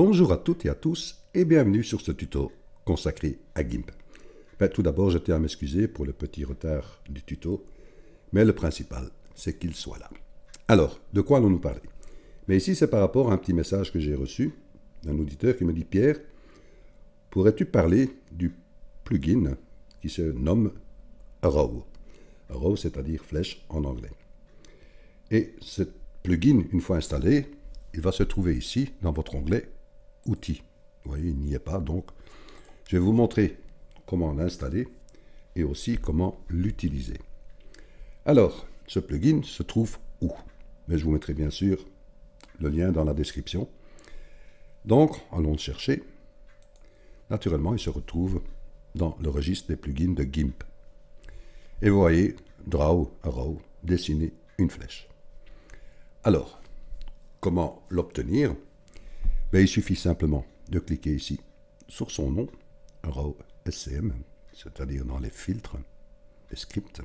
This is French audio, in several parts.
Bonjour à toutes et à tous et bienvenue sur ce tuto consacré à GIMP. Tout d'abord, je tiens à m'excuser pour le petit retard du tuto, mais le principal, c'est qu'il soit là. Alors, de quoi allons-nous parler? Mais ici, c'est par rapport à un petit message que j'ai reçu d'un auditeur qui me dit « Pierre, pourrais-tu parler du plugin qui se nomme Arrow ?» Arrow, c'est-à-dire flèche en anglais. Et ce plugin, une fois installé, il va se trouver ici, dans votre onglet « Outils ». Vous voyez, il n'y est pas, donc je vais vous montrer comment l'installer et aussi comment l'utiliser. Alors, ce plugin se trouve où? Mais je vous mettrai bien sûr le lien dans la description. Donc, allons le chercher. Naturellement, il se retrouve dans le registre des plugins de GIMP. Et vous voyez, Draw, Arrow, dessiner une flèche. Alors, comment l'obtenir? Il suffit simplement de cliquer ici sur son nom, Arrow SCM, c'est-à-dire dans les filtres, les scripts.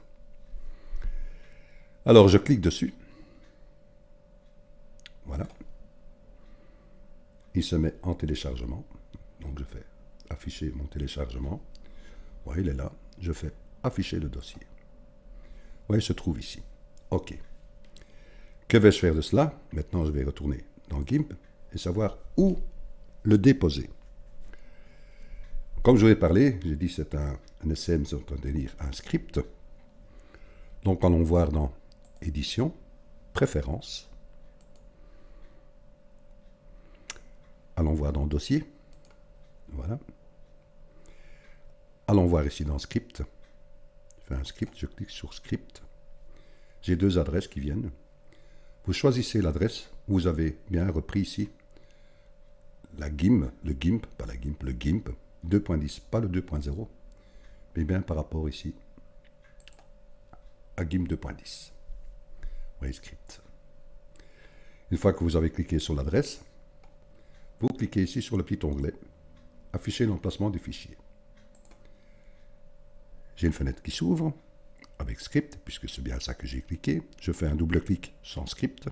Alors, je clique dessus. Voilà. Il se met en téléchargement. Donc, je fais afficher mon téléchargement. Vous voyez, il est là. Je fais afficher le dossier. Vous voyez, il se trouve ici. OK. Que vais-je faire de cela? Maintenant, je vais retourner dans GIMP et savoir où le déposer. Comme je vous ai parlé, j'ai dit c'est un SCM, c'est-à-dire un script. Donc, allons voir dans Édition, Préférences. Allons voir dans Dossier. Voilà. Allons voir ici dans Script. Je fais un script, je clique sur Script. J'ai deux adresses qui viennent. Vous choisissez l'adresse. Vous avez bien repris ici la GIMP, le GIMP, pas la GIMP, le GIMP 2.10, pas le 2.0, mais bien par rapport ici à GIMP 2.10. Voyez Script. Une fois que vous avez cliqué sur l'adresse, vous cliquez ici sur le petit onglet Afficher l'emplacement du fichier. J'ai une fenêtre qui s'ouvre avec Script, puisque c'est bien ça que j'ai cliqué. Je fais un double clic sans Script.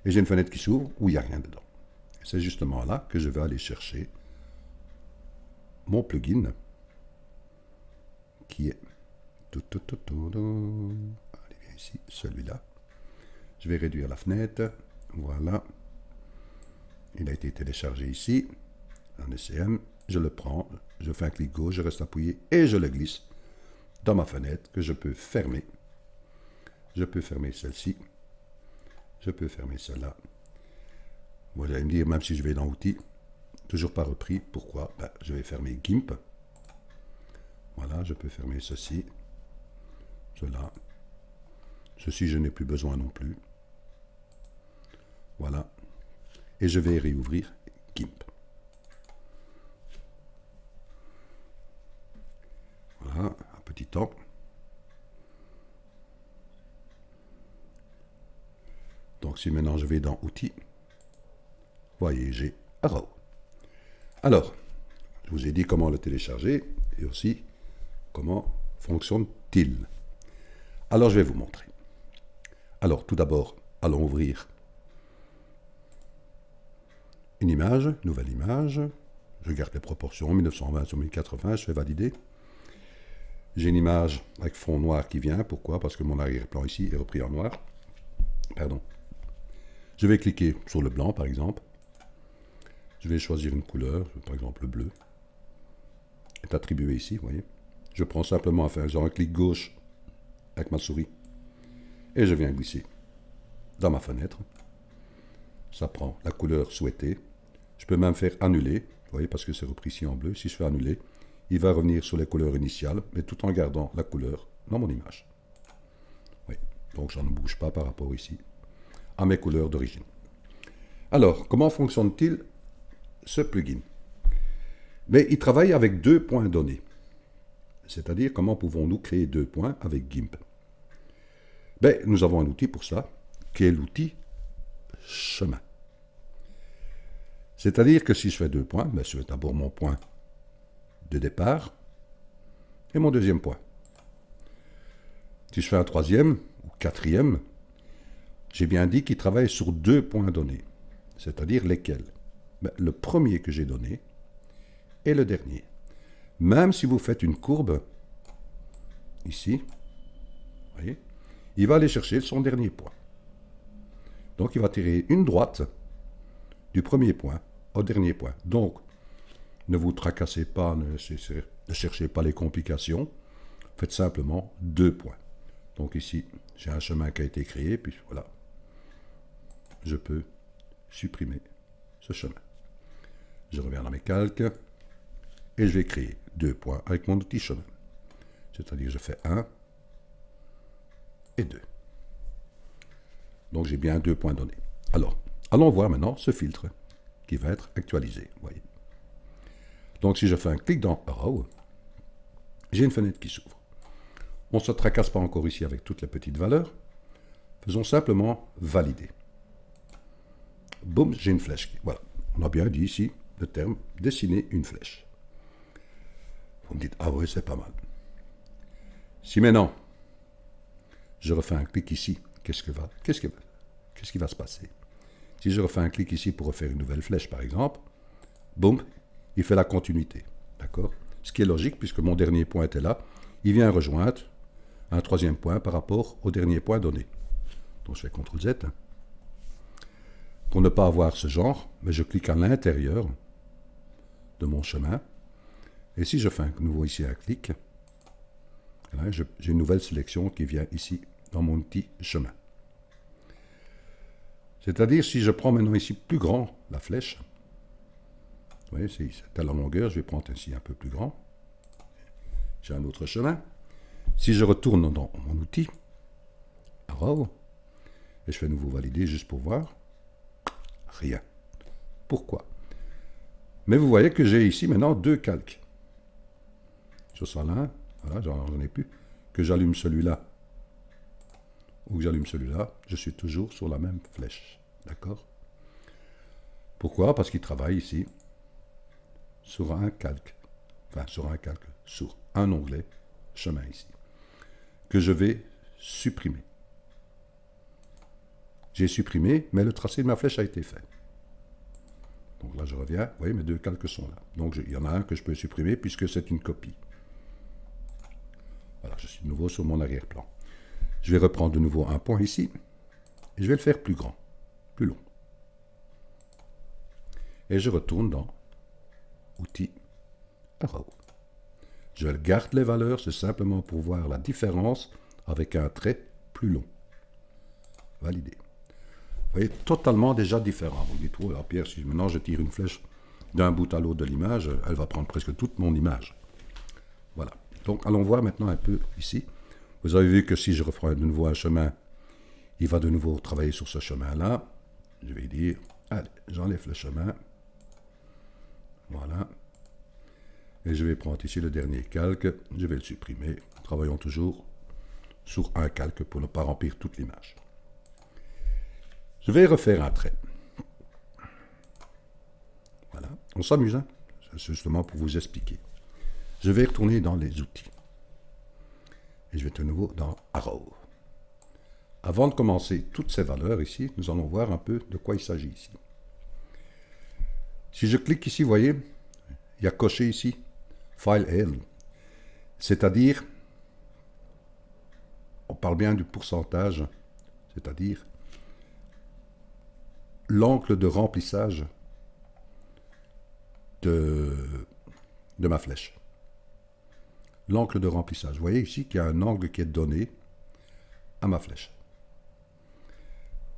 Et j'ai une fenêtre qui s'ouvre où il n'y a rien dedans. C'est justement là que je vais aller chercher mon plugin qui est allez, viens ici, celui-là. Je vais réduire la fenêtre. Voilà. Il a été téléchargé ici. Un SCM. Je le prends. Je fais un clic gauche. Je reste appuyé et je le glisse dans ma fenêtre que je peux fermer. Je peux fermer celle-ci. Je peux fermer celle-là. Vous allez me dire, même si je vais dans Outils, toujours pas repris. Pourquoi? Je vais fermer GIMP. Voilà, je peux fermer ceci. Cela. Ceci, je n'ai plus besoin non plus. Voilà. Et je vais réouvrir GIMP. Voilà, un petit temps. Donc, si maintenant je vais dans Outils, voyez, j'ai Arrow. Alors, je vous ai dit comment le télécharger et aussi comment fonctionne-t-il. Alors, je vais vous montrer. Alors, tout d'abord, allons ouvrir une image, nouvelle image. Je garde les proportions, 1920 sur 1080, je fais valider. J'ai une image avec fond noir qui vient. Pourquoi? Parce que mon arrière-plan ici est repris en noir. Pardon. Je vais cliquer sur le blanc, par exemple. Je vais choisir une couleur, par exemple le bleu. Est attribué ici, vous voyez. Je prends simplement à faire genre un clic gauche avec ma souris. Et je viens glisser dans ma fenêtre. Ça prend la couleur souhaitée. Je peux même faire annuler, vous voyez, parce que c'est repris ici en bleu. Si je fais annuler, il va revenir sur les couleurs initiales, mais tout en gardant la couleur dans mon image. Oui, donc j'en ne bouge pas par rapport ici à mes couleurs d'origine. Alors, comment fonctionne-t-il ce plugin? Il travaille avec deux points donnés. C'est-à-dire, comment pouvons-nous créer deux points avec GIMP? Nous avons un outil pour ça, qui est l'outil chemin. C'est-à-dire que si je fais deux points, je fais d'abord mon point de départ et mon deuxième point. Si je fais un troisième ou quatrième, j'ai bien dit qu'il travaille sur deux points donnés. C'est-à-dire lesquels? ben, le premier que j'ai donné et le dernier. Même si vous faites une courbe, ici, voyez, il va aller chercher son dernier point. Donc il va tirer une droite du premier point au dernier point. Donc, ne vous tracassez pas, ne cherchez pas les complications. Faites simplement 2 points. Donc ici, j'ai un chemin qui a été créé, puis voilà. Je peux supprimer ce chemin. Je reviens dans mes calques et je vais créer 2 points avec mon outil chemin. C'est-à-dire, je fais 1 et 2. Donc j'ai bien 2 points donnés. Alors, allons voir maintenant ce filtre qui va être actualisé. Voyez. Donc si je fais un clic dans Arrow, j'ai une fenêtre qui s'ouvre. On ne se tracasse pas encore ici avec toutes les petites valeurs. Faisons simplement valider. Boum, j'ai une flèche. Voilà, on a bien dit ici le terme dessiner une flèche. Vous me dites, ah oui, c'est pas mal. Si maintenant, je refais un clic ici, qu'est-ce qui va se passer? Si je refais un clic ici pour refaire une nouvelle flèche, par exemple, boum, il fait la continuité. D'accord? Ce qui est logique, puisque mon dernier point était là, il vient rejoindre un troisième point par rapport au dernier point donné. Donc je fais CTRL Z. Pour ne pas avoir ce genre, mais je clique à l'intérieur de mon chemin. Et si je fais à nouveau ici un clic, j'ai une nouvelle sélection qui vient ici dans mon outil chemin. C'est-à-dire, si je prends maintenant ici plus grand la flèche, vous voyez, c'est à la longueur, je vais prendre ici un peu plus grand. J'ai un autre chemin. Si je retourne dans mon outil, Arrow, et je fais nouveau valider juste pour voir, rien. Pourquoi? Mais vous voyez que j'ai ici maintenant 2 calques. Je sors là, voilà, j'en ai plus. Que j'allume celui-là ou que j'allume celui-là, je suis toujours sur la même flèche. D'accord? Pourquoi? Parce qu'il travaille ici sur un calque. Enfin, sur un onglet chemin ici. Que je vais supprimer. J'ai supprimé, mais le tracé de ma flèche a été fait. Donc là, je reviens. Vous voyez, mes 2 calques sont là. Donc, il y en a un que je peux supprimer puisque c'est une copie. Voilà, je suis de nouveau sur mon arrière-plan. Je vais reprendre de nouveau un point ici. Et je vais le faire plus grand, plus long. Et je retourne dans Outils, Arrow. Je garde les valeurs, c'est simplement pour voir la différence avec un trait plus long. Valider. Vous voyez, totalement déjà différent. Vous dites, oh là, Pierre, si maintenant je tire une flèche d'un bout à l'autre de l'image, elle va prendre presque toute mon image. Voilà. Donc, allons voir maintenant un peu ici. Vous avez vu que si je reprends de nouveau un chemin, il va de nouveau travailler sur ce chemin-là. Je vais dire, allez, j'enlève le chemin. Voilà. Et je vais prendre ici le dernier calque. Je vais le supprimer. Travaillons toujours sur un calque pour ne pas remplir toute l'image. Je vais refaire un trait. Voilà. On s'amuse, hein? C'est justement pour vous expliquer. Je vais retourner dans les outils. Et je vais de nouveau dans Arrow. Avant de commencer toutes ces valeurs ici, nous allons voir un peu de quoi il s'agit ici. Si je clique ici, vous voyez, il y a coché ici File L. C'est-à-dire, on parle bien du pourcentage, c'est-à-dire l'angle de remplissage de ma flèche. L'angle de remplissage. Vous voyez ici qu'il y a un angle qui est donné à ma flèche.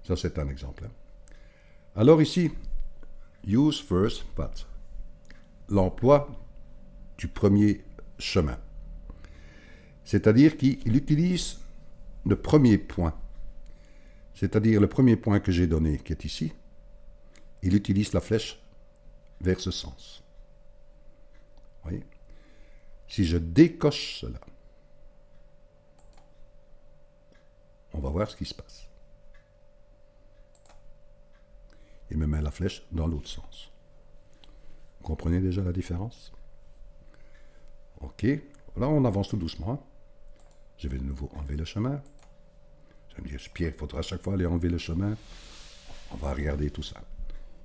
Ça, c'est un exemple. Alors ici, use first path. L'emploi du premier chemin. C'est-à-dire qu'il utilise le premier point. C'est-à-dire le premier point que j'ai donné, qui est ici, il utilise la flèche vers ce sens. Vous voyez? Si je décoche cela, on va voir ce qui se passe. Il me met la flèche dans l'autre sens. Vous comprenez déjà la différence? Ok, là on avance tout doucement. Je vais de nouveau enlever le chemin. Je vais me dire, Pierre, il faudra à chaque fois aller enlever le chemin. On va regarder tout ça.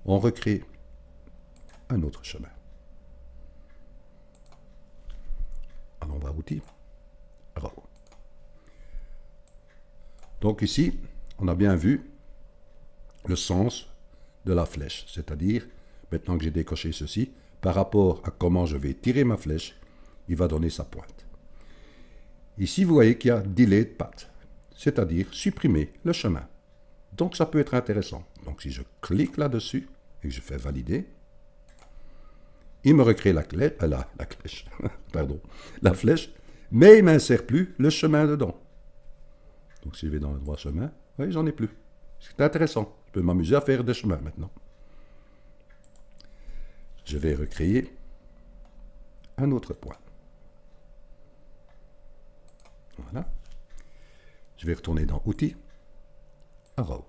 On recrée un autre chemin. Allons voir outils. Row. Donc ici, on a bien vu le sens de la flèche, c'est-à-dire, maintenant que j'ai décoché ceci, par rapport à comment je vais tirer ma flèche, il va donner sa pointe. Ici, vous voyez qu'il y a Delete Path, c'est-à-dire supprimer le chemin. Donc ça peut être intéressant. Donc si je clique là-dessus et que je fais valider, il me recrée la flèche, pardon, la flèche, mais il ne m'insère plus le chemin dedans. Donc si je vais dans le droit chemin, oui, j'en ai plus. C'est intéressant. Je peux m'amuser à faire des chemins maintenant. Je vais recréer un autre point. Voilà. Je vais retourner dans Outils, Row.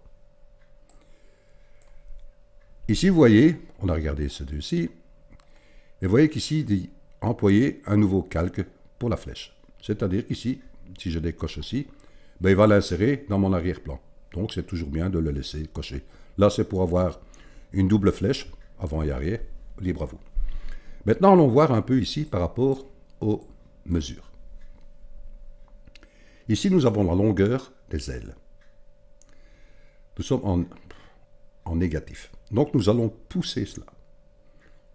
Ici, vous voyez, on a regardé ce deux-ci, et vous voyez qu'ici, il dit employer un nouveau calque pour la flèche. C'est-à-dire qu'ici, si je décoche ceci, ben, il va l'insérer dans mon arrière-plan. Donc, c'est toujours bien de le laisser cocher. Là, c'est pour avoir une double flèche, avant et arrière, libre à vous. Maintenant, allons voir un peu ici par rapport aux mesures. Ici, nous avons la longueur des ailes. Nous sommes en négatif. Donc, nous allons pousser cela.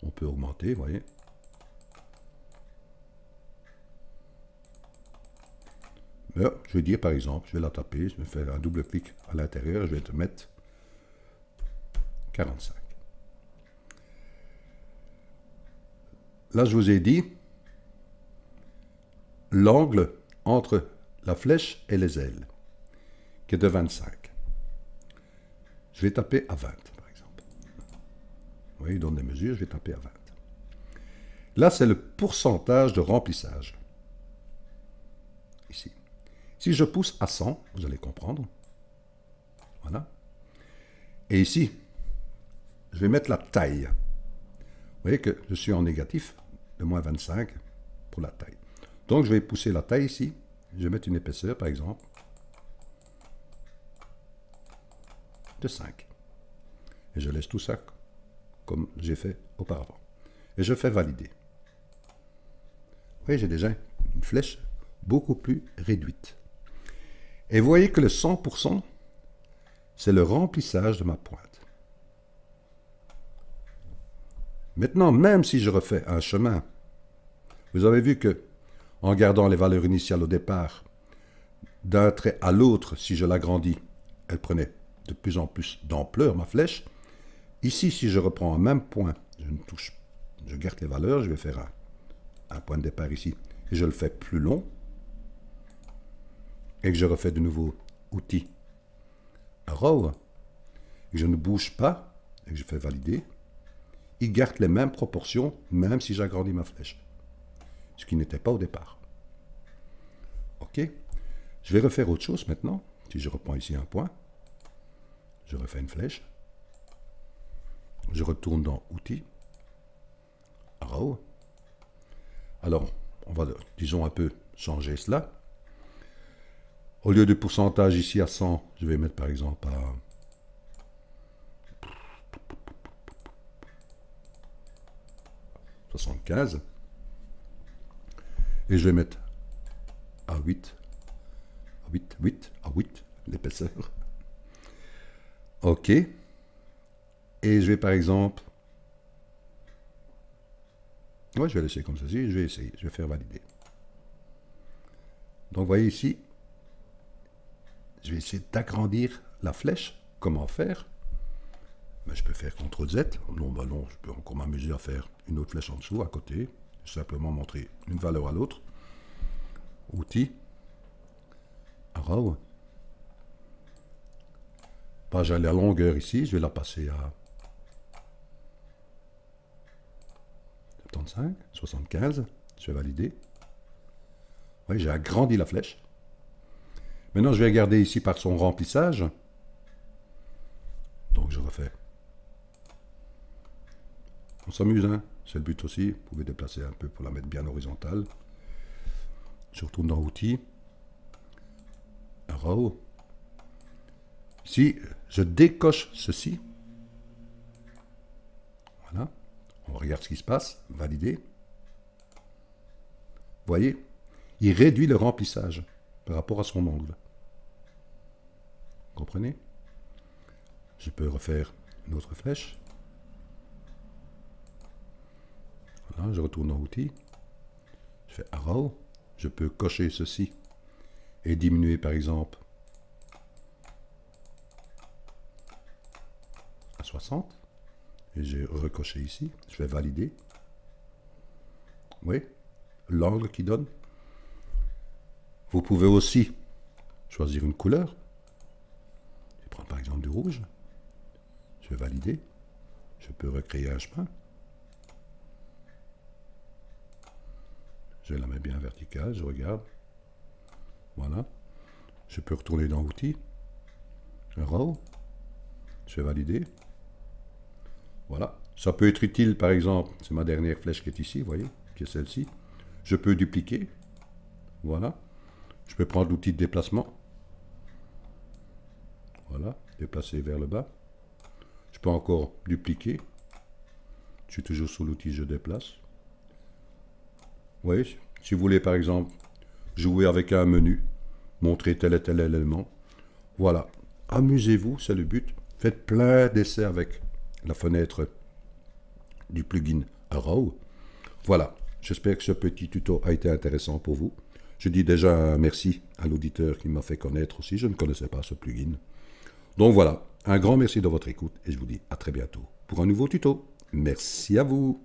On peut augmenter, vous voyez. Mais je vais dire, par exemple, je vais la taper, je vais faire un double clic à l'intérieur, je vais te mettre 45. Là, je vous ai dit l'angle entre la flèche et les ailes, qui est de 25. Je vais taper à 20, par exemple. Vous voyez, il donne des mesures, je vais taper à 20. Là, c'est le pourcentage de remplissage. Ici. Si je pousse à 100, vous allez comprendre. Voilà. Et ici, je vais mettre la taille. Vous voyez que je suis en négatif de moins 25 pour la taille. Donc, je vais pousser la taille ici. Je vais mettre une épaisseur, par exemple, de 5. Et je laisse tout ça comme j'ai fait auparavant. Et je fais valider. Vous voyez, j'ai déjà une flèche beaucoup plus réduite. Et vous voyez que le 100%, c'est le remplissage de ma pointe. Maintenant, même si je refais un chemin, vous avez vu que, en gardant les valeurs initiales au départ, d'un trait à l'autre, si je l'agrandis, elle prenait de plus en plus d'ampleur, ma flèche. Ici, si je reprends un même point, je garde les valeurs, je vais faire un point de départ ici, et je le fais plus long, et que je refais de nouveau outil, Row, et que je ne bouge pas, et que je fais valider, il garde les mêmes proportions, même si j'agrandis ma flèche. Ce qui n'était pas au départ. OK. Je vais refaire autre chose maintenant. Si je reprends ici un point, je refais une flèche. Je retourne dans Outils, Row. Alors, on va, disons, un peu changer cela. Au lieu de pourcentage ici à 100, je vais mettre par exemple à 75. Et je vais mettre à 8, l'épaisseur. OK. Et je vais par exemple... Ouais, je vais laisser comme ceci, je vais essayer, je vais faire valider. Donc, vous voyez ici, je vais essayer d'agrandir la flèche. Comment faire? Ben, je peux faire CTRL Z. Non, ben non, je peux encore m'amuser à faire une autre flèche en dessous, à côté. Simplement montrer une valeur à l'autre. Outils. Row. Ben, j'ai la longueur ici, je vais la passer à 75, 75. Je vais valider. Oui, j'ai agrandi la flèche. Maintenant, je vais regarder ici par son remplissage. Donc, je refais. On s'amuse, hein? C'est le but aussi. Vous pouvez déplacer un peu pour la mettre bien horizontale. Je retourne dans Outils. Row. Ici, je décoche ceci. Voilà. On regarde ce qui se passe, valider. Vous voyez, il réduit le remplissage par rapport à son angle. Vous comprenez? Je peux refaire une autre flèche. Voilà, je retourne dans Outils. Je fais Arrow. Je peux cocher ceci et diminuer par exemple à 60. Et j'ai recoché ici. Je vais valider. Vous voyez l'angle qui donne. Vous pouvez aussi choisir une couleur. Je vais prendre par exemple du rouge. Je vais valider. Je peux recréer un chemin. Je la mets bien verticale, je regarde. Voilà. Je peux retourner dans Outils. Row. Je vais valider. Voilà. Ça peut être utile, par exemple, c'est ma dernière flèche qui est ici, vous voyez, qui est celle-ci. Je peux dupliquer. Voilà. Je peux prendre l'outil de déplacement. Voilà. Déplacer vers le bas. Je peux encore dupliquer. Je suis toujours sous l'outil je déplace. Vous voyez, si vous voulez par exemple jouer avec un menu, montrer tel et tel élément, voilà, amusez-vous, c'est le but. Faites plein d'essais avec la fenêtre du plugin Arrow. Voilà, j'espère que ce petit tuto a été intéressant pour vous. Je dis déjà un merci à l'auditeur qui m'a fait connaître aussi, je ne connaissais pas ce plugin. Donc voilà, un grand merci de votre écoute et je vous dis à très bientôt pour un nouveau tuto. Merci à vous.